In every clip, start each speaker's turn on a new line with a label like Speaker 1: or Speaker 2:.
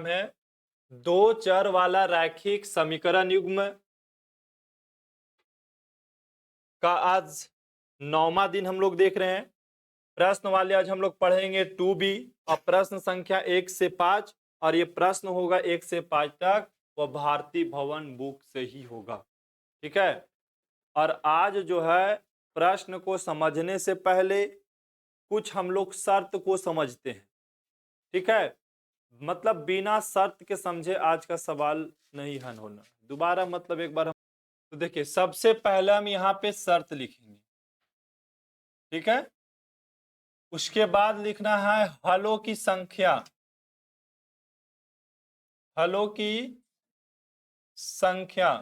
Speaker 1: है दो चर वाला रैखिक समीकरण युग्म का आज 9वां दिन हम लोग देख रहे हैं। प्रश्न वाले आज हम लोग पढ़ेंगे 2B और प्रश्न संख्या 1 से 5 और ये प्रश्न होगा 1 से 5 तक वह भारती भवन बुक से ही होगा। ठीक है। और आज जो है प्रश्न को समझने से पहले कुछ हम लोग शर्त को समझते हैं। ठीक है। मतलब बिना शर्त के समझे आज का सवाल नहीं हल होना। दोबारा मतलब एक बार हम तो देखिए सबसे पहले हम यहाँ पे शर्त लिखेंगे। ठीक है। उसके बाद लिखना है हलों की संख्या। हलों की संख्या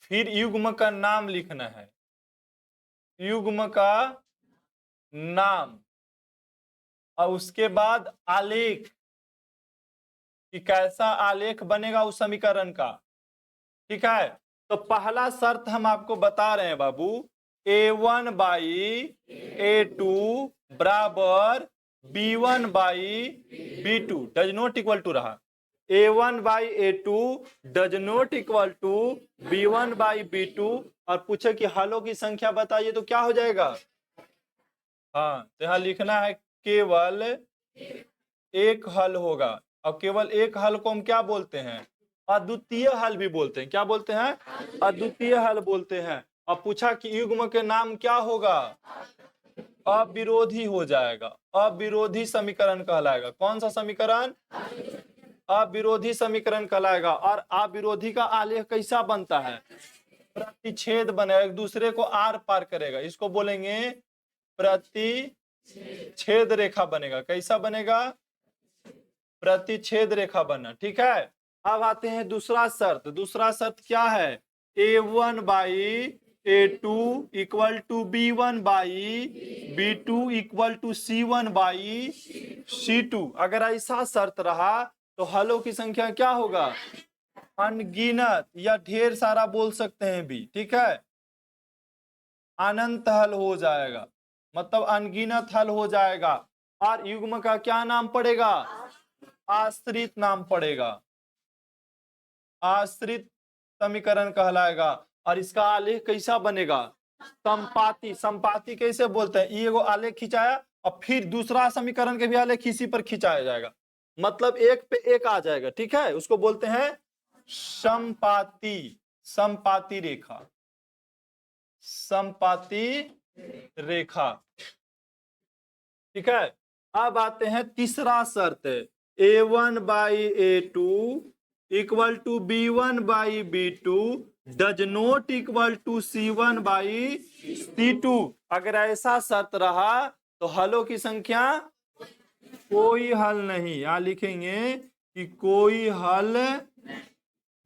Speaker 1: फिर युग्म का नाम लिखना है। युग्म का नाम और उसके बाद आलेख कि कैसा आलेख बनेगा उस समीकरण का। ठीक है। तो पहला शर्त हम आपको बता रहे हैं बाबू A1 बाई A2 बराबर B1 by B2 does not equal to रहा। A1 by A2 does not equal to B1 by B2 और पूछे कि हलों की संख्या बताइए तो क्या हो जाएगा। हाँ तो यहाँ लिखना है केवल एक हल होगा और केवल एक हल को हम क्या बोलते हैं, अद्वितीय हल भी बोलते हैं। क्या बोलते हैं, अद्वितीय हल बोलते हैं। और पूछा कि युग्म के नाम क्या होगा, अविरोधी हो जाएगा। अविरोधी समीकरण कहलाएगा। कौन सा समीकरण, अविरोधी समीकरण कहलाएगा। और अविरोधी का आलेख कैसा बनता है, प्रतिच्छेद बनेगा, एक दूसरे को आर पार करेगा। इसको बोलेंगे प्रतिच्छेद रेखा बनेगा। कैसा बनेगा, प्रतिच्छेद रेखा बनना। ठीक है। अब आते हैं दूसरा शर्त। दूसरा शर्त क्या है, A1 by A2 equal to B1 by B2 equal to C1 by C2। अगर ऐसा शर्त रहा तो हलों की संख्या क्या होगा, अनगिनत या ढेर सारा बोल सकते हैं भी। ठीक है। अनंत हल हो जाएगा, मतलब अनगिनत हल हो जाएगा। और युग्म का क्या नाम पड़ेगा, आश्रित नाम पड़ेगा, आश्रित समीकरण कहलाएगा। और इसका आलेख कैसा बनेगा, संपाती। संपाती कैसे बोलते हैं, ये आलेख खिंचाया और फिर दूसरा समीकरण के भी आलेख इसी पर खिंचाया जाएगा, मतलब एक पे एक आ जाएगा। ठीक है। उसको बोलते हैं संपाती, संपाती रेखा, संपाती रेखा। ठीक है। अब आते हैं तीसरा शर्त, A1 by A2 equal to B1 by B2 does not equal to C1 by C2। अगर ऐसा शर्त रहा तो हलों की संख्या कोई हल नहीं। यहां लिखेंगे कि कोई हल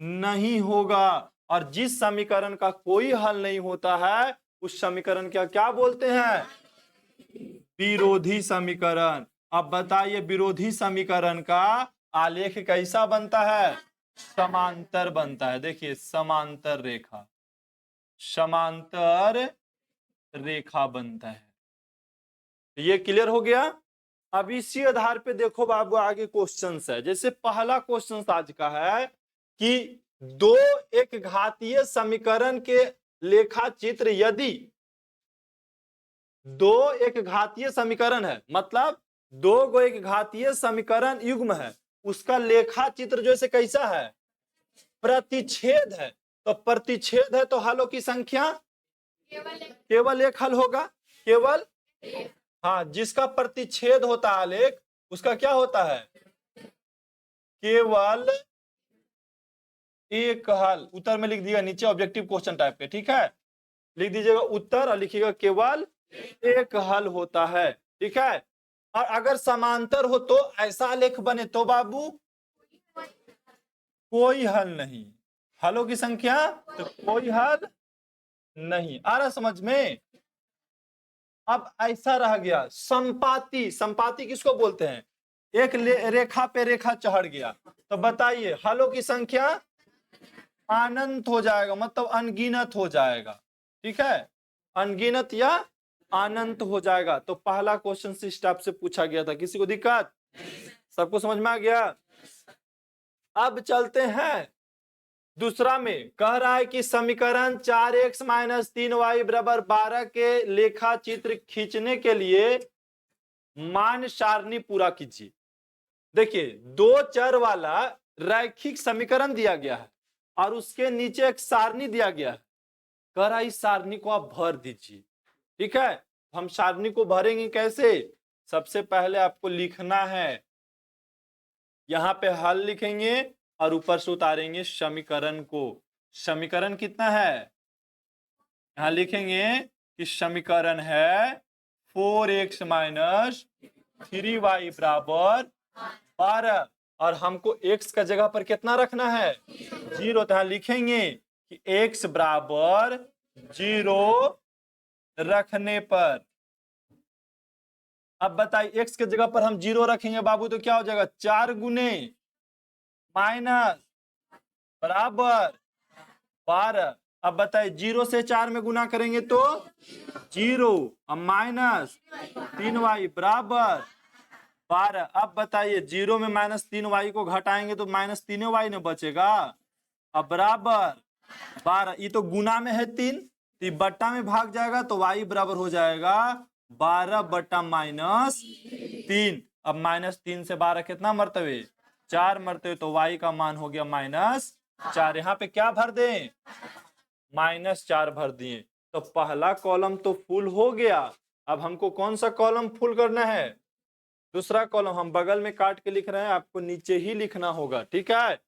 Speaker 1: नहीं होगा। और जिस समीकरण का कोई हल नहीं होता है उस समीकरण का क्या बोलते हैं, विरोधी समीकरण। अब बताइए विरोधी समीकरण का आलेख कैसा बनता है, समांतर बनता है। देखिए समांतर रेखा, समांतर रेखा बनता है। ये क्लियर हो गया। अब इसी आधार पे देखो बाबू आगे क्वेश्चंस है। जैसे पहला क्वेश्चन आज का है कि दो एक घातीय समीकरण के लेखा चित्र, यदि दो एक घातीय समीकरण है, मतलब दो गो एक घातीय समीकरण युग्म है, उसका लेखा चित्र जैसे कैसा है, प्रतिच्छेद है। तो प्रतिच्छेद है तो हलों की संख्या केवल एक हल होगा, केवल। हाँ, जिसका प्रतिच्छेद होता है आलेख उसका क्या होता है, केवल एक हल। उत्तर में लिख दिएगा नीचे ऑब्जेक्टिव क्वेश्चन टाइप के। ठीक है। लिख दीजिएगा उत्तर और लिखिएगा केवल एक हल होता है। ठीक है। और अगर समांतर हो तो ऐसा आलेख बने तो बाबू कोई हल नहीं। हलों की संख्या तो कोई हल नहीं। आ रहा समझ में। अब ऐसा रह गया संपाती। संपाती किसको बोलते हैं, एक रेखा पे रेखा चढ़ गया। तो बताइए हलों की संख्या अनंत हो जाएगा, मतलब अनगिनत हो जाएगा। ठीक है। अनगिनत या अनंत हो जाएगा। तो पहला क्वेश्चन इस टाइप से पूछा गया था। किसी को दिक्कत, सबको समझ में आ गया। अब चलते हैं दूसरा में, कह रहा है कि समीकरण 4x - 3y बराबर 12 के लेखा चित्र खींचने के लिए मान सारणी पूरा कीजिए। देखिए, दो चर वाला रैखिक समीकरण दिया गया है और उसके नीचे एक सारणी दिया गया है। कह रहा है इस सारणी को आप भर दीजिए। ठीक है, हम सारणी को भरेंगे कैसे? सबसे पहले आपको लिखना है, यहां पे हल लिखेंगे और ऊपर से उतारेंगे समीकरण को। समीकरण कितना है? यहां लिखेंगे कि समीकरण है 4x - 3y बराबर 12 और हमको x का जगह पर कितना रखना है? 0। तो यहां लिखेंगे कि x बराबर 0 रखने पर, अब बताइए x के जगह पर हम 0 रखेंगे बाबू तो क्या हो जाएगा? 4 गुने माइनस बराबर 12। अब बताइए 0 से 4 में गुना करेंगे तो 0 और माइनस 3y बराबर 12। अब बताइए 0 में -3y को घटाएंगे तो -3y न बचेगा। अब बराबर 12, ये तो गुना में है 3 तो ये बट्टा में भाग जाएगा तो y बराबर हो जाएगा 12 बट्टा -3। अब -3 से 12 कितना मरतबे? 4 मरतबे, तो y का मान हो गया -4। यहाँ पे क्या भर दें? -4 भर दिए। तो पहला कॉलम तो फुल हो गया। अब हमको कौन सा कॉलम फुल करना है? दूसरा कॉलम हम बगल में काट के लिख रहे हैं, आपको नीचे ही लिखना होगा। ठीक है,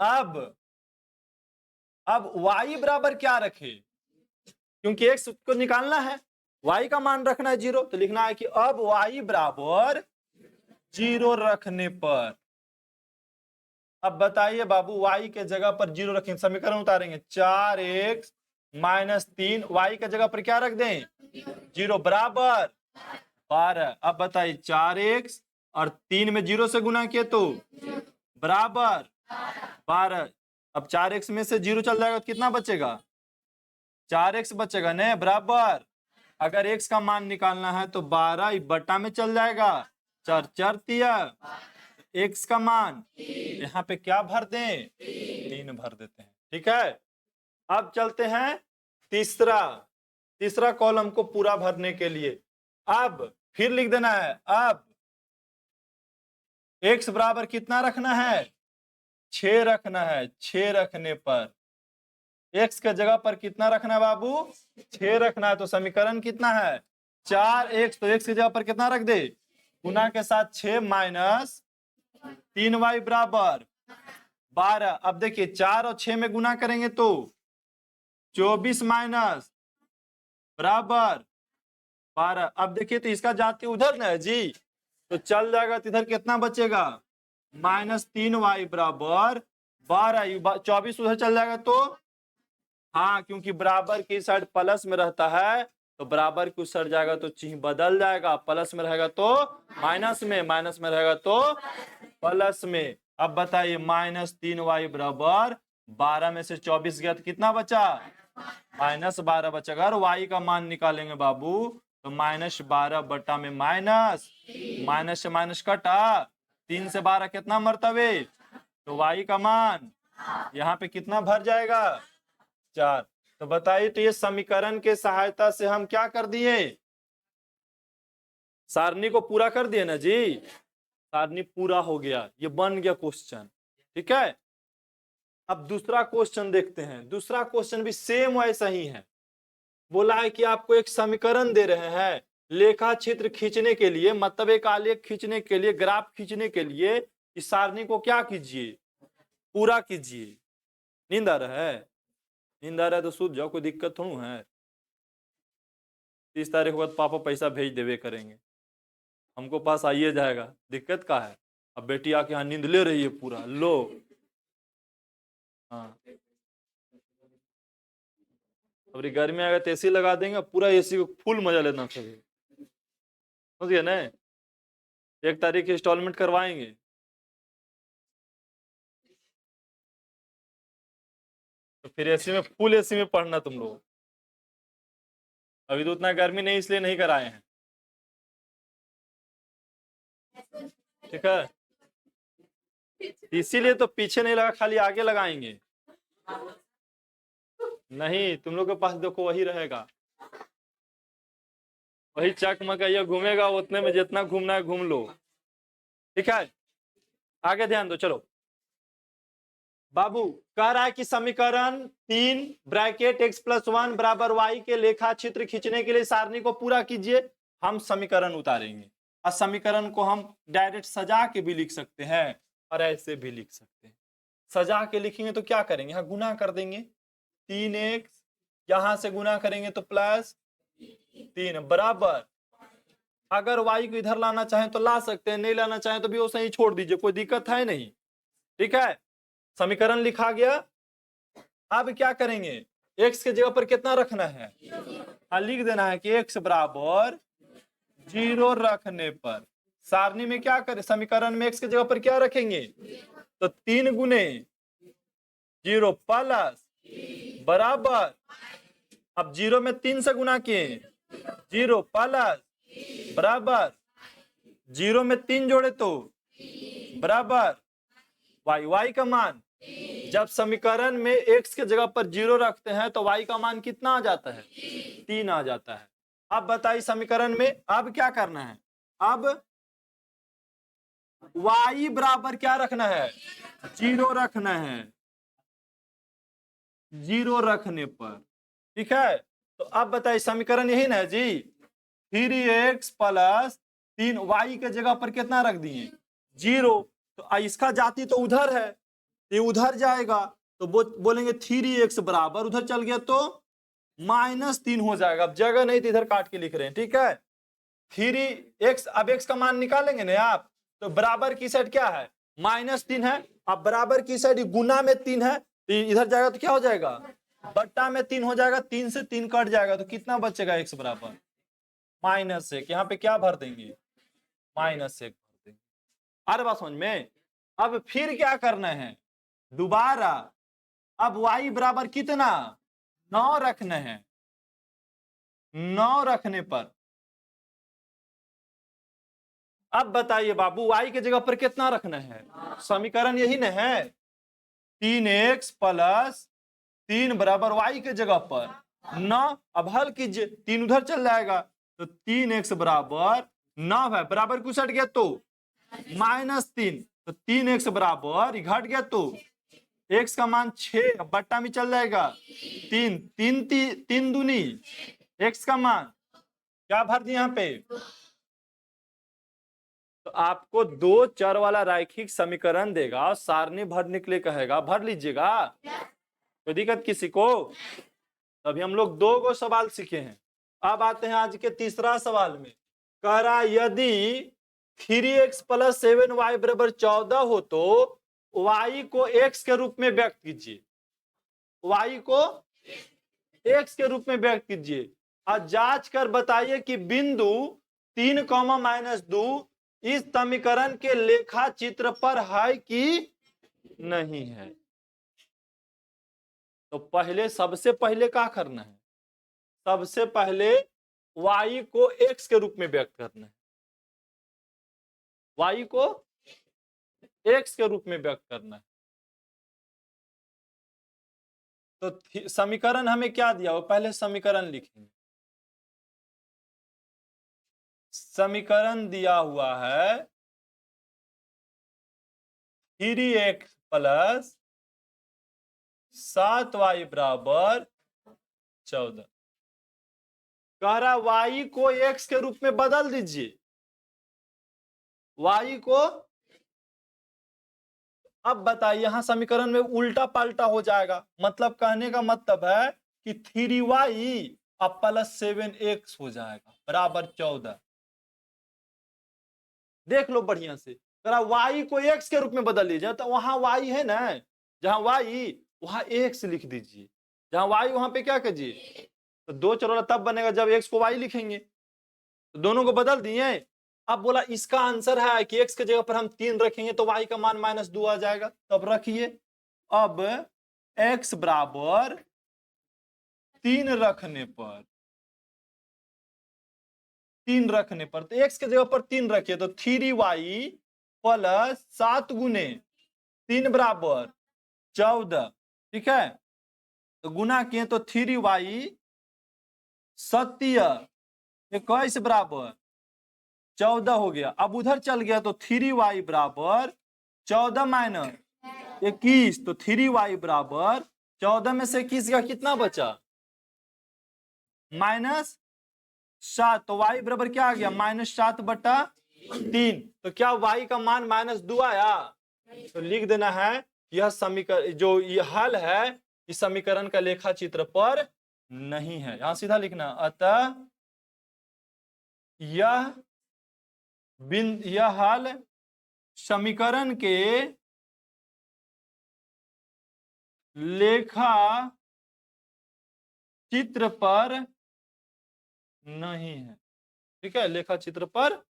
Speaker 1: अब y बराबर क्या रखे? क्योंकि x को निकालना है, y का मान रखना है 0, तो लिखना है कि अब y बराबर 0 रखने पर, अब बताइए बाबू y के जगह पर 0 रखेंगे, समीकरण उतारेंगे 4x - 3, y के जगह पर क्या रख दें? 0 बराबर 12। अब बताइए 4x और 3 में 0 से गुना किए तो बराबर 12। अब 4x में से 0 चल जाएगा तो कितना बचेगा? 4x बचेगा न बराबर। अगर x का मान निकालना है तो 12 बटा में चल जाएगा, 4 4 तिया x का मान यहाँ पे क्या भर दें? 3 भर देते हैं। ठीक है, अब चलते हैं तीसरा कॉलम को पूरा भरने के लिए। अब फिर लिख देना है, अब x बराबर कितना रखना है? 6 रखना है। 6 रखने पर x के जगह पर कितना रखना है बाबू? 6 रखना है। तो समीकरण कितना है? 4x, तो x की जगह पर कितना रख दे? गुना के साथ 6 माइनस 3y बराबर 12। अब देखिए 4 और 6 में गुना करेंगे तो 24 माइनस बराबर 12। अब देखिए तो इसका जाति उधर ना है जी, तो चल जाएगा तो इधर कितना बचेगा? -3y बराबर 12। 24 उधर चल जाएगा तो हाँ, क्योंकि बराबर की साइड प्लस में रहता है तो बराबर की उस साइड जाएगा तो चिन्ह बदल जाएगा, प्लस में रहेगा तो माइनस में, माइनस में रहेगा तो प्लस में। अब बताइए -3y बराबर 12 में से 24 गया तो कितना बचा? -12 बचा। अगर y का मान निकालेंगे बाबू तो -12 बटा में माइनस से माइनस कटा, 3 से 12 कितना मरतबे? तो y का मान यहाँ पे कितना भर जाएगा? 4। तो बताइए, तो ये समीकरण के सहायता से हम क्या कर दिए? सारणी को पूरा कर दिए ना जी। सारणी पूरा हो गया, ये बन गया क्वेश्चन। ठीक है, अब दूसरा क्वेश्चन देखते हैं। दूसरा क्वेश्चन भी सेम वैसा ही है। बोला है कि आपको एक समीकरण दे रहे हैं, लेखा चित्र खींचने के लिए, मतलब एक आलेख खींचने के लिए, ग्राफ खींचने के लिए इस सारणी को क्या कीजिए? पूरा कीजिए। नींद आ रहा है? नींद आ रहा है तो सूझ जाओ, कोई दिक्कत थोड़ा है। 30 तारीख के बाद पापा पैसा भेज देवे करेंगे, हमको पास आइए जाएगा, दिक्कत का है। अब बेटी आके यहाँ नींद ले रही है पूरा, लो। हाँ, अब गर्मी आएगा तो एसी लगा देंगे, पूरा एसी को फुल मजा लेना सभी, समझ गए ना? 1 तारीख की इंस्टॉलमेंट करवाएंगे। तो फिर एसी में, फुल एसी में पढ़ना तुम लोग। अभी तो उतना गर्मी नहीं, इसलिए नहीं कराए हैं। ठीक है, इसीलिए तो पीछे नहीं लगा, खाली आगे लगाएंगे। नहीं, तुम लोग के पास देखो वही रहेगा, वही चकमकैया घूमेगा, उतने में जितना घूमना है घूम लो। ठीक है, आगे ध्यान दो। चलो बाबू, कह रहा है कि समीकरण 3 ब्रैकेट x+1 बराबर y के लेखा चित्र खींचने के लिए सारणी को पूरा कीजिए। हम समीकरण उतारेंगे, और समीकरण को हम डायरेक्ट सजा के भी लिख सकते हैं और ऐसे भी लिख सकते हैं। सजा के लिखेंगे तो क्या करेंगे, यहाँ गुना कर देंगे, 3x, यहां से गुना करेंगे तो +3 बराबर, अगर y को इधर लाना चाहें तो ला सकते हैं, नहीं लाना चाहें तो भी वो सही छोड़ दीजिए, कोई दिक्कत है नहीं। ठीक है, समीकरण लिखा गया। अब क्या करेंगे, x के जगह पर कितना रखना है, लिख देना है कि x बराबर 0 रखने पर सारणी में क्या करें, समीकरण में x के जगह पर क्या रखेंगे, तो 3 गुने 0 प्लस बराबर, अब 0 में 3 से गुना किए, 0 प्लस बराबर, 0 में 3 जोड़े तो बराबर y का मान, जब समीकरण में x के जगह पर 0 रखते हैं तो y का मान कितना आ जाता है, 3 आ जाता है। अब बताइए समीकरण में अब क्या करना है, अब y बराबर क्या रखना है, 0 रखना है, 0 रखने पर। ठीक है, तो अब बताइए समीकरण यही ना जी, 3x प्लस 3, y के जगह पर कितना रख दिए, 0, तो इसका जाति तो उधर है, ये उधर जाएगा तो बोलेंगे 3x बराबर, उधर चल गया तो -3 हो जाएगा। अब जगह नहीं तो इधर काट के लिख रहे हैं। ठीक है, 3x, अब x का मान निकालेंगे ना आप, तो बराबर की साइड क्या है, -3 है, अब बराबर की साइड गुना में 3 है, तो इधर जाएगा तो क्या हो जाएगा, बट्टा में 3 हो जाएगा, 3 से 3 कट जाएगा, तो कितना बचेगा, x बराबर -1। यहाँ पे क्या भर देंगे, -1 भर देंगे। अरे बात समझ में। अब फिर क्या करना है, दोबारा अब y बराबर कितना, 9 रखना है, 9 रखने पर अब बताइए बाबू y के जगह पर कितना रखना है, समीकरण यही ना है, 3x प्लस 3 बराबर y के जगह पर 9, अब हल कीजिए, 3 उधर चल जाएगा तो 3x बराबर 9 है, बराबर कुछ हट गया तो -3, तो 3x बराबर घट गया तो x का मान 6, बट्टा में चल जाएगा 3, 3 दूनी x का मान क्या भर दिया यहाँ पे, तो आपको 2 चर वाला रैखिक समीकरण देगा और सारणी भरने के लिए कहेगा, भर लीजिएगा, कोई दिक्कत किसी को। अभी हम लोग 2 गो सवाल सीखे हैं। अब आते हैं आज के तीसरा सवाल में, कह रहा यदि 3x प्लस 7y बराबर 14 हो तो y को x के रूप में व्यक्त कीजिए, y को x के रूप में व्यक्त कीजिए, और जांच कर बताइए कि बिंदु 3, -2 इस समीकरण के लेखा चित्र पर है कि नहीं है। तो पहले, सबसे पहले क्या करना है, सबसे पहले y को x के रूप में व्यक्त करना है, y को x के रूप में व्यक्त करना है। तो समीकरण हमें क्या दिया, वो पहले समीकरण लिखेंगे। समीकरण दिया हुआ है 3x प्लस 7y बराबर 14, कह रहा y को x के रूप में बदल दीजिए, y को, अब बताइए यहां समीकरण में उल्टा पाल्टा हो जाएगा, मतलब कहने का मतलब है कि 3y अब प्लस 7x हो जाएगा बराबर 14। देख लो बढ़िया से, जरा y को x के रूप में बदल लीजिए, तो वहां y है ना, जहां y वहां x लिख दीजिए, जहां y वहां पे क्या कीजिए, तो 2 चर तब बनेगा जब x को y लिखेंगे, तो दोनों को बदल दिए। अब बोला इसका आंसर है कि x के जगह पर हम 3 रखेंगे तो y का मान -2 आ जाएगा, तब रखिए। अब x बराबर 3 रखने पर, 3 रखने पर, तो x के जगह पर 3 रखिए, तो 3y प्लस 7 गुने 3 बराबर 14, ठीक है। तो गुना किए तो 3y सत्य 21 बराबर 14 हो गया। अब उधर चल गया तो 3y बराबर 14 माइनस 21, तो 3y बराबर 14 में से 21 का कितना बचा? -7, तो y बराबर क्या आ गया? -7/3। तो क्या y का मान -2 आया? तो लिख देना है यह समीकरण, जो यह हल है इस समीकरण का लेखा चित्र पर नहीं है, यहां सीधा लिखना। अतः यह हल समीकरण के लेखा चित्र पर नहीं है, ठीक है। लेखा चित्र पर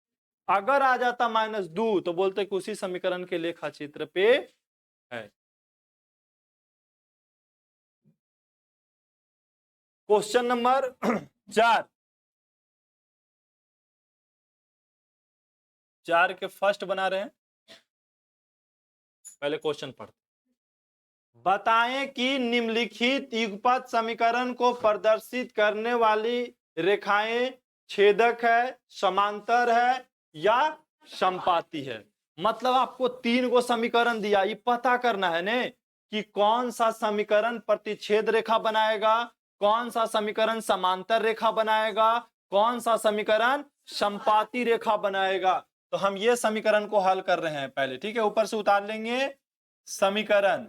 Speaker 1: अगर आ जाता -2 तो बोलते कि उसी समीकरण के लेखा चित्र पे है। क्वेश्चन नंबर 4 के फर्स्ट बना रहे हैं। पहले क्वेश्चन पढ़ते, बताएं कि निम्नलिखित युगपत समीकरण को प्रदर्शित करने वाली रेखाएं छेदक है, समांतर है या समपाती है। मतलब आपको 3 गो समीकरण दिया, ये पता करना है ने कि कौन सा समीकरण प्रतिच्छेद रेखा बनाएगा, कौन सा समीकरण समांतर रेखा बनाएगा, कौन सा समीकरण समपाती रेखा बनाएगा। तो हम ये समीकरण को हल कर रहे हैं पहले, ठीक है। ऊपर से उतार लेंगे समीकरण।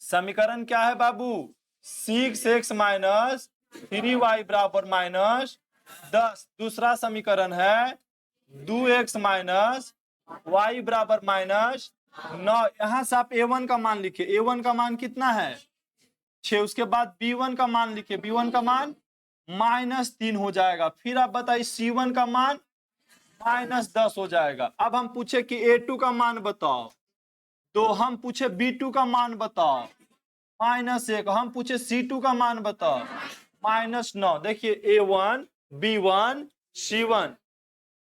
Speaker 1: समीकरण क्या है बाबू? 6x माइनस 3y बराबर -10। दूसरा समीकरण है 2x माइनस y बराबर -9। यहां से आप a1 का मान लिखिए, a1 का मान कितना है? 6। उसके बाद b1 का मान लिखिए, b1 का मान -3 हो जाएगा। फिर आप बताइए c1 का मान -10 हो जाएगा। अब हम पूछे कि a2 का मान बताओ, तो हम पूछे b2 का मान बताओ, -1। हम पूछे c2 का मान बताओ, -9। देखिए a1 b1 c1,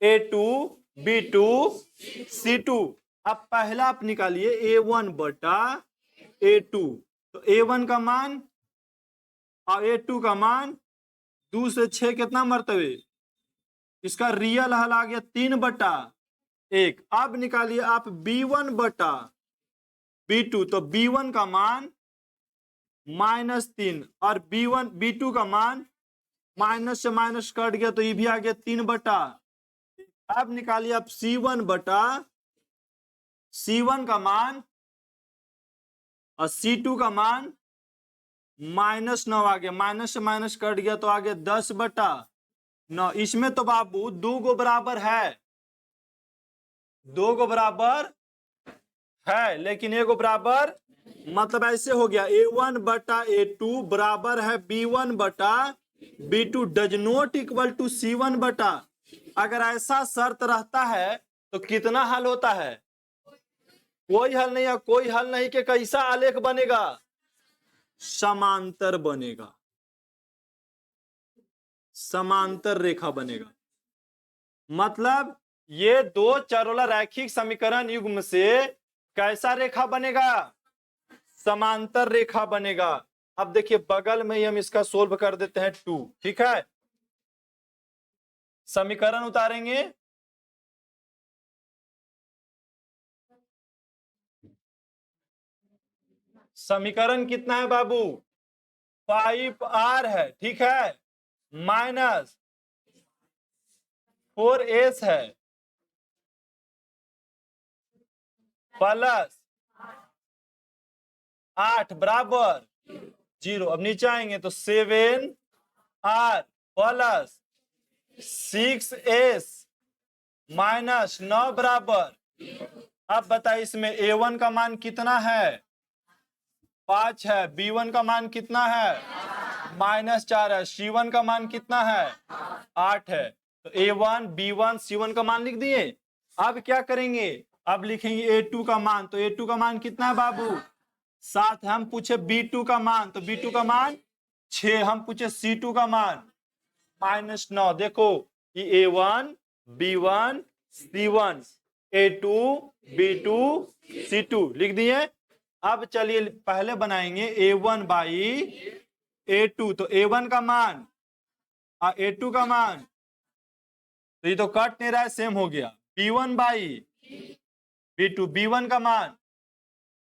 Speaker 1: a2 b2 c2। अब पहला आप निकालिए a1 बटा a2, तो a1 का मान और a2 का मान 2 से 6 कितना मरतबे? इसका रियल हल आ गया 3/1। अब निकालिए आप b1 बटा b2, तो b1 का मान -3 और b2 का मान माइनस से माइनस कट गया तो ये भी आ गया 3/। अब निकालिए आप c1 बटा c1 का मान और c2 का मान -9 आ गया, माइनस से माइनस कट गया तो आ गया 10/9। इसमें तो बाबू 2 गो बराबर है, 2 गो बराबर है, लेकिन एगो बराबर, मतलब ऐसे हो गया a1 बटा a2 बराबर है b1 बटा b2 does not equal to c1 बटा। अगर ऐसा शर्त रहता है तो कितना हल होता है? कोई हल नहीं है। कोई हल नहीं कि कैसा आलेख बनेगा? समांतर बनेगा, समांतर रेखा बनेगा। मतलब ये दो चरोला रैखिक समीकरण युग्म से कैसा रेखा बनेगा? समांतर रेखा बनेगा। अब देखिए बगल में ही हम इसका सोल्व कर देते हैं 2, ठीक है। समीकरण उतारेंगे, समीकरण कितना है बाबू? 5r है, ठीक है, माइनस 4s है प्लस 8 बराबर 0। अब नीचे आएंगे तो 7r प्लस 6s माइनस 9 बराबर। अब बताइए इसमें a1 का मान कितना है? 5 है। b1 का मान कितना है? -4 है। c1 का मान कितना है? 8 है। तो a1 b1 c1 का मान लिख दिए। अब क्या करेंगे? अब लिखेंगे a2 का मान, तो a2 का मान कितना है बाबू? 7 है। हम पूछे b2 का मान, तो b2 का मान 6। हम पूछे c2 का मान -9। देखो ये a1 b1 c1 A2 B2 C2 लिख दिए। अब चलिए पहले बनाएंगे A1 बाई A2, तो A1 का मान और A2 का मान, तो ये तो कट नहीं रहा है, सेम हो गया। B1 बाई B2, B1 का मान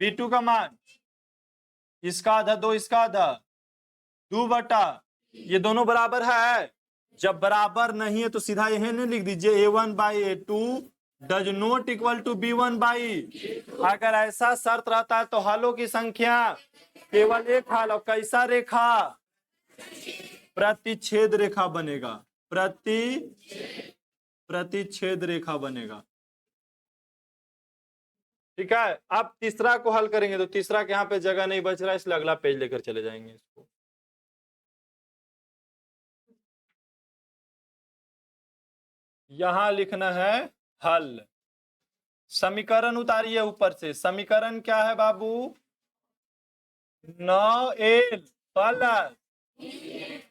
Speaker 1: B2 का मान, इसका आधा दो इसका आधा, 2 बटा, ये दोनों बराबर है। जब बराबर नहीं है तो सीधा यही नहीं लिख दीजिए A1 by A2 does not equal to B1 by. अगर ऐसा शर्त रहता है तो हलों की संख्या केवल एक हल, और कैसा रेखा, प्रतिच्छेद रेखा बनेगा, प्रतिच्छेद रेखा बनेगा। ठीक है, अब तीसरा को हल करेंगे, तो तीसरा के यहाँ पे जगह नहीं बच रहा है, इसलिए अगला पेज लेकर चले जाएंगे इसको। यहां लिखना है हल। समीकरण उतारिए ऊपर से। समीकरण क्या है बाबू? 9L प्लस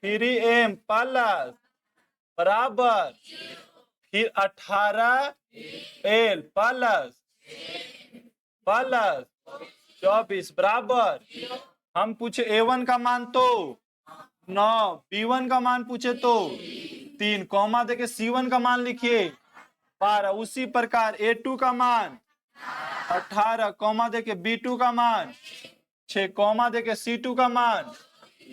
Speaker 1: 3M प्लस बराबर फिर 18L प्लस 24 बराबर, हम पूछे A1 का मान तो 9, B1 का मान पूछे तो 3, कॉमा देके C1 का मान लिखिए 12। उसी प्रकार A2 का मान 18, कॉमा देके B2 का मान 6, कॉमा देके C2 का मान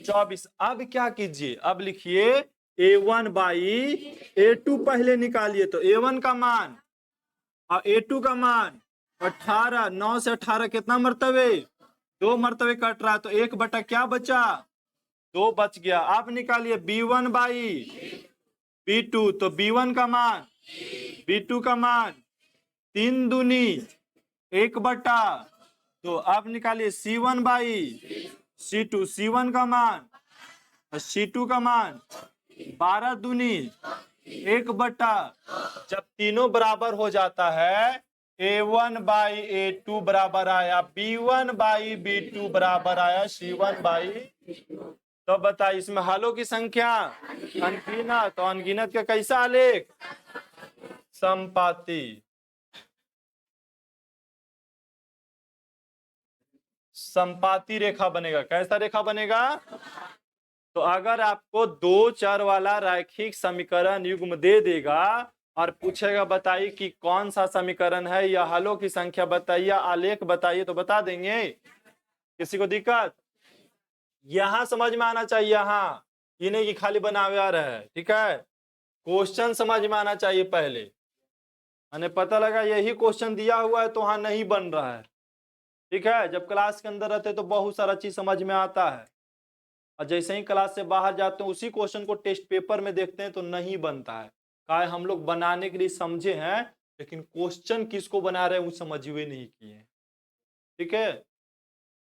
Speaker 1: 24। अब क्या कीजिए, अब लिखिए A1 बाई A2 पहले निकालिए, तो A1 का मान और A2 का मान 18, 9 से 18 कितना मरतबे, 2 मरतबे कट रहा है, तो 1 बटा क्या बचा, 2 बच गया। अब निकालिए B1 बाई B2, तो B1 का मान B2 का मान 3 दूनी 1 बटा, तो अब निकालिए C1 बाई C2, C1 का मान C2 का मान 12 दूनी 1 बटा, जब तीनों बराबर हो जाता है A1 बाई A2 बराबर आया B1 बाई B2 बराबर आया C1 बाई। तो बताइए इसमें हलों की संख्या अनगिनत, तो अनगिनत का कैसा आलेख, समपाती। समपाती रेखा बनेगा। कैसा रेखा बनेगा? तो अगर आपको 2 चर वाला रैखिक समीकरण युग्म दे देगा और पूछेगा बताइए कि कौन सा समीकरण है, या हलों की संख्या बताइए, आलेख बताइए, तो बता देंगे। किसी को दिक्कत? यहां समझ में आना चाहिए, यहां ये नहीं कि खाली बनावे आ रहा है। ठीक है, क्वेश्चन समझ में आना चाहिए पहले। हमें पता लगा यही क्वेश्चन दिया हुआ है तो वहां नहीं बन रहा है। ठीक है, जब क्लास के अंदर रहते तो बहुत सारा चीज समझ में आता है, और जैसे ही क्लास से बाहर जाते हैं उसी क्वेश्चन को टेस्ट पेपर में देखते हैं तो नहीं बनता है। काय हम लोग बनाने के लिए समझे हैं, लेकिन क्वेश्चन किसको बना रहे हैं वो समझ हुए नहीं किए। ठीक है,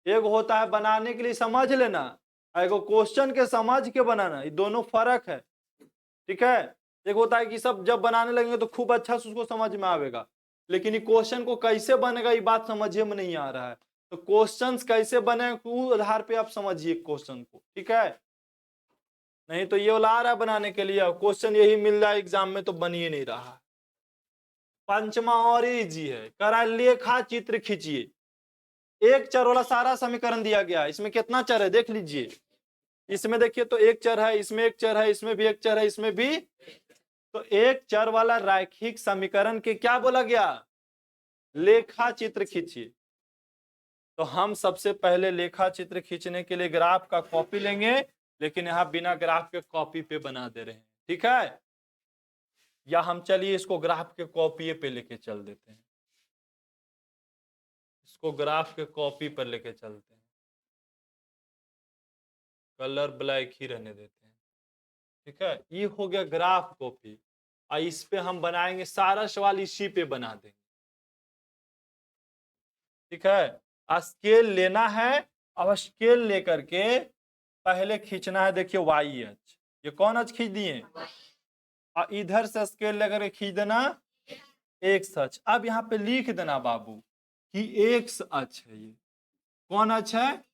Speaker 1: एक होता है बनाने के लिए समझ लेना, एक क्वेश्चन के समझ के बनाना, ये दोनों फर्क है। ठीक है, एक होता है कि सब जब बनाने लगेंगे तो खूब अच्छा से उसको समझ में आएगा, लेकिन ये क्वेश्चन को कैसे बनेगा ये बात समझे में नहीं आ रहा है। तो क्वेश्चंस कैसे बने उस आधार पे आप समझिए क्वेश्चन को। ठीक है, नहीं तो ये वाला आ रहा है बनाने के लिए, क्वेश्चन यही मिल रहा है एग्जाम में तो बन ही नहीं रहा। पंचमा और इजी है, करा लेखा चित्र खींचिए। एक चर वाला सारा समीकरण दिया गया है, इसमें कितना चर है देख लीजिए। इसमें देखिए तो एक चर है, इसमें एक चर है, इसमें भी एक चर है, इसमें भी। तो एक चर वाला रैखिक समीकरण के क्या बोला गया, लेखा चित्र खींचिए। तो हम सबसे पहले लेखा चित्र खींचने के लिए ग्राफ का कॉपी लेंगे, लेकिन यहां बिना ग्राफ के कॉपी पे बना दे रहे हैं। ठीक है, या हम चलिए इसको ग्राफ के कॉपी पे लेके चल देते हैं, इसको ग्राफ के कॉपी पर लेके चलते हैं, कलर ब्लैक ही रहने देते हैं। ठीक है, ये हो गया ग्राफ कॉपी, और इस पे हम बनाएंगे सारा सवाल, इसी पे बना देंगे। ठीक है, स्केल लेना है, अब स्केल लेकर के पहले खींचना है। देखिए वाई अक्ष, ये कौन अक्ष खींच दिए, और इधर से स्केल लेकर के खींच देना एक्स अक्ष। अब यहाँ पे लिख देना बाबू कि एक्स अक्ष है, ये कौन अक्ष है,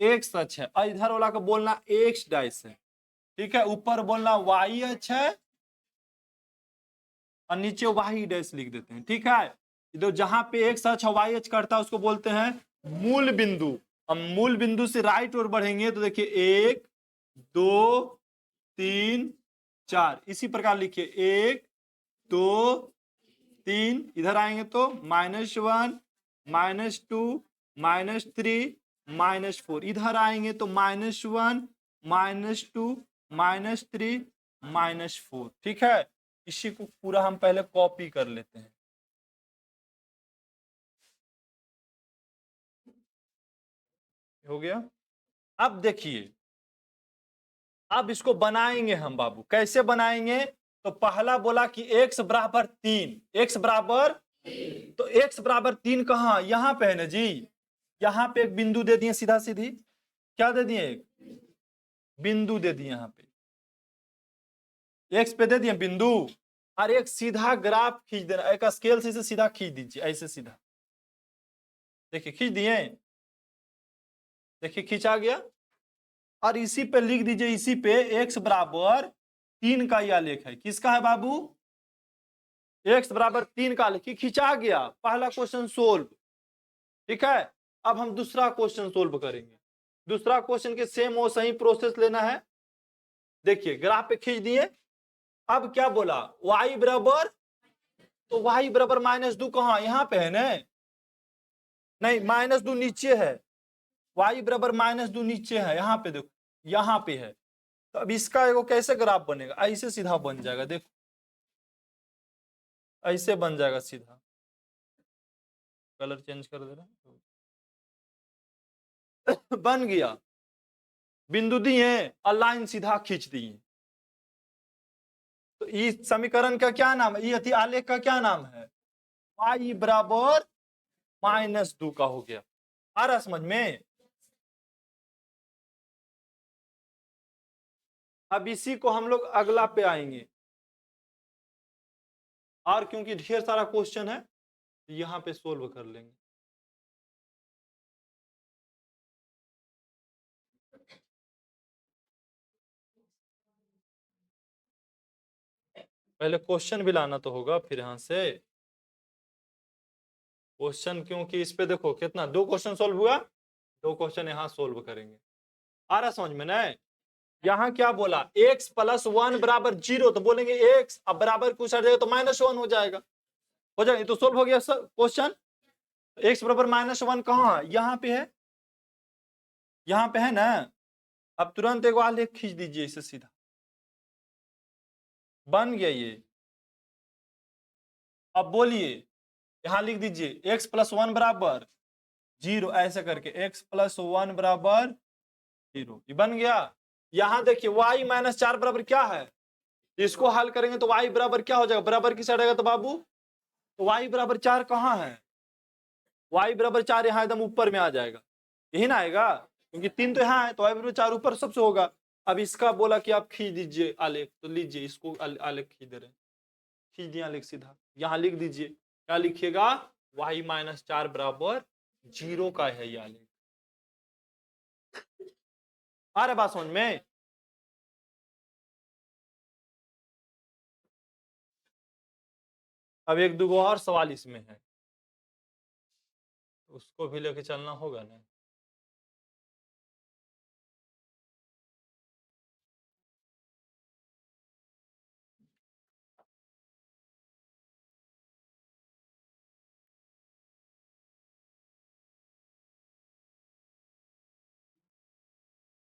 Speaker 1: एक्स अक्ष है, और इधर वाला को बोलना एक्स डैश है। ठीक है, ऊपर बोलना वाई अक्ष है, और नीचे वाई डैश लिख देते हैं। ठीक है, तो जहां पे एक्स अक्ष वाई अक्ष करता है उसको बोलते हैं मूल बिंदु। हम मूल बिंदु से राइट और बढ़ेंगे तो देखिए 1 2 3 4, इसी प्रकार लिखिए 1 2 3, इधर आएंगे तो -1 -2 -3 -4, इधर आएंगे तो -1 -2 -3 -4। ठीक है, इसी को पूरा हम पहले कॉपी कर लेते हैं। हो गया। अब देखिए, अब इसको बनाएंगे हम बाबू, कैसे बनाएंगे? तो पहला बोला कि x बराबर 3, x बराबर, तो x बराबर 3 कहाँ? यहां पे है ना जी, यहां पे एक बिंदु दे दिए, सीधा सीधी क्या दे दिए? एक बिंदु दे दिए यहां पे, x पे दे दिए बिंदु, और एक सीधा ग्राफ खींच देना, एक स्केल से इसे सीधा खींच दीजिए, ऐसे सीधा, देखिए खींच दिए, देखिए खींचा गया। और इसी पे लिख दीजिए, इसी पे x बराबर 3 का यह आलेख है। किसका है बाबू? x बराबर 3 का आलेख खींचा गया। पहला क्वेश्चन सोल्व। ठीक है, अब हम दूसरा क्वेश्चन सोल्व करेंगे। दूसरा क्वेश्चन के सेम वो सही प्रोसेस लेना है। देखिए ग्राफ पे खींच दिए, अब क्या बोला? y बराबर, तो y बराबर -2 कहाँ? यहां पे है ना, नहीं -2 नीचे है, y बराबर -2 नीचे है, यहां पे देखो, यहां पे है। तो अब इसका एगो कैसे ग्राफ बनेगा? ऐसे सीधा बन जाएगा, देखो ऐसे बन जाएगा सीधा। कलर चेंज कर दे रहा बन गया, बिंदु दिए और लाइन सीधा खींच दिए। तो इस समीकरण का क्या नाम है? ये आलेख का क्या नाम है? y बराबर -2 का हो गया। आ रहा समझ में? अब इसी को हम लोग अगला पे आएंगे, और क्योंकि ढेर सारा क्वेश्चन है यहां पे सोल्व कर लेंगे। पहले क्वेश्चन भी लाना तो होगा, फिर यहां से क्वेश्चन, क्योंकि इस पे देखो कितना, 2 क्वेश्चन सोल्व हुआ, 2 क्वेश्चन यहां सोल्व करेंगे। आ रहा समझ में? नहीं, यहां क्या बोला? x + 1 बराबर 0, तो बोलेंगे x, अब बराबर कुछ आ जाएगा तो -1 हो जाएगा, हो जाएगा, तो सोल्व हो गया सर क्वेश्चन। x बराबर -1 कहाँ है? यहाँ पे है, यहाँ पे है ना। अब तुरंत एक आलेख खींच दीजिए, इसे सीधा बन गया ये। अब बोलिए, यहां लिख दीजिए x + 1 बराबर 0, ऐसे करके x + 1 बराबर 0, ये बन गया। यहां देखिए y - 4 बराबर क्या है? इसको हल करेंगे तो y बराबर क्या हो जाएगा? बराबर की साइड आएगा तो बाबू, तो y बराबर 4 कहाँ है? y बराबर 4 यहाँ एकदम ऊपर में आ जाएगा, यही ना आएगा, क्योंकि 3 तो यहाँ है, तो y बराबर 4 ऊपर सबसे होगा। अब इसका बोला कि आप खींच दीजिए आलेख, तो लीजिए इसको आलेख खींच दे रहे हैं, खींच दिया आलेख सीधा, यहाँ लिख दीजिए, क्या लिखिएगा? y - 4 बराबर 0 का है ये आलेख। आ रहा बात समझ में? अब एक दो और सवाल इसमें है, उसको भी लेके चलना होगा ना।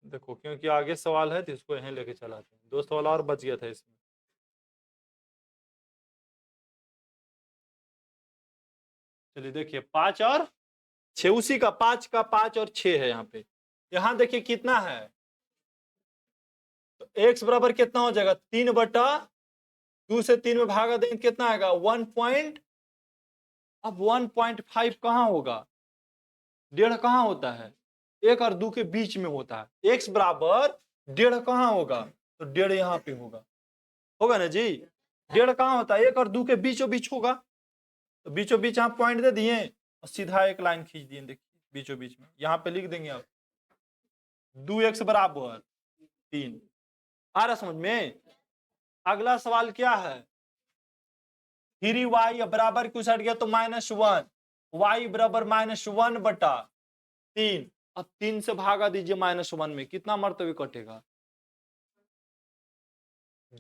Speaker 1: देखो क्योंकि आगे सवाल है तो इसको यहीं लेके चलाते हैं, 2 सवाल और बच गया था इसमें। चलिए देखिए 5 और 6, उसी का 5 का 5 और 6 है यहाँ पे। यहाँ देखिए कितना है, तो x बराबर कितना हो जाएगा? 3/2 से 3 में भागा देंगे कितना आएगा? 1 पॉइंट, अब 1.5 कहाँ होगा? 1.5 कहाँ होता है? 1 और 2 के बीच में होता है। x बराबर 1.5 कहाँ होगा? तो 1.5 यहाँ पे होगा, होगा ना जी? 1.5 कहाँ होता है? 1 और 2 के बीचों बीच होगा, तो बीचों बीच यहाँ पॉइंट दे दिए और सीधा एक लाइन खींच दिए, देखिए बीचों बीच में, यहाँ पे लिख देंगे आप 2x बराबर 3। आ रहा समझ में? अगला सवाल क्या है? 3y बराबर क्यों हट गया तो -1, y बराबर -1/3। अब 3 से भागा दीजिए -1 में, कितना मरतबे कटेगा?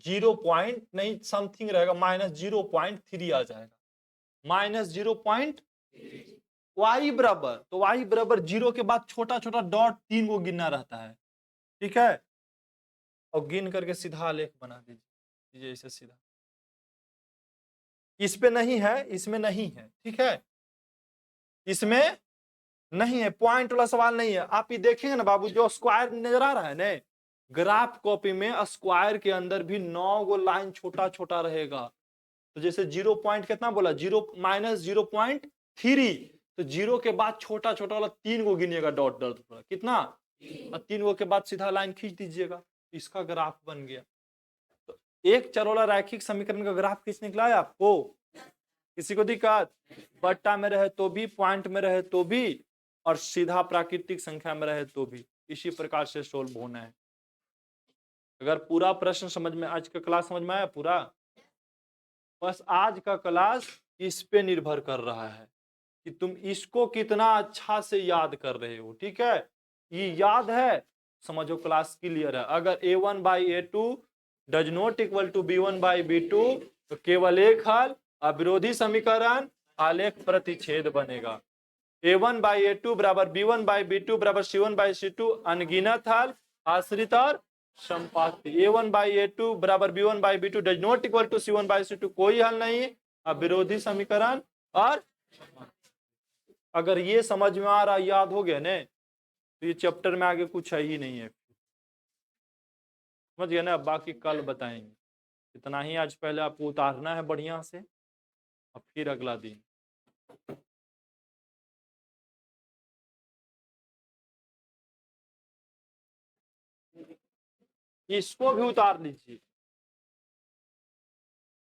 Speaker 1: 0 पॉइंट नहीं समथिंग रहेगा, -0.3 आ जाएगा, -0.3। y बराबर, तो y बराबर 0 के बाद छोटा छोटा डॉट 3 को गिनना रहता है, ठीक है। और गिन करके सीधा आलेख बना दीजिए, इसे सीधा। इस पे नहीं है, इसमें नहीं है, ठीक है, इसमें नहीं है, पॉइंट वाला सवाल नहीं है। आप ये देखेंगे ना बाबू, जो स्क्वायर नजर आ रहा है ना, ग्राफ कॉपी में स्क्वायर के अंदर भी 9 गो लाइन छोटा छोटा रहेगा। तो जैसे 0 पॉइंट कितना बोला, 0 -0.3, तो 0 के बाद छोटा छोटा वाला 3 को गिनिएगा, डॉट डॉट कितना, और 3 गो के बाद सीधा लाइन खींच दीजिएगा, इसका ग्राफ बन गया। तो एक चर वाला रैखिक समीकरण का ग्राफ खींचने के लिए आपको किसी को दिक्कत, बट्टा में रहे तो भी, पॉइंट में रहे तो भी, और सीधा प्राकृतिक संख्या में रहे तो भी, इसी प्रकार से सोल्व होना है। अगर पूरा प्रश्न समझ में, आज का क्लास समझ में आया पूरा, बस आज का क्लास इस पे निर्भर कर रहा है कि तुम इसको कितना अच्छा से याद कर रहे हो, ठीक है। ये याद है, समझो क्लास क्लियर है। अगर a1/a2 does not equal to b1/b2, तो केवल एक हल, अविरोधी समीकरण, आलेख प्रतिच्छेद बनेगा। a1/a2 बराबर b1/b2 बराबर c1/c2, अनगिनत हल, आश्रित और संपाती। a1/a2 बराबर b1/b2 does not equal to c1/c2, कोई हल नहीं, अविरोधी समीकरण। और अगर ये समझ में आ रहा, याद हो गया ना, तो ये चैप्टर में आगे कुछ है ही नहीं है, समझ गया ना। बाकी कल बताएंगे, इतना ही आज पहले आपको उतारना है बढ़िया से, और फिर अगला दिन। इसको भी उतार लीजिए।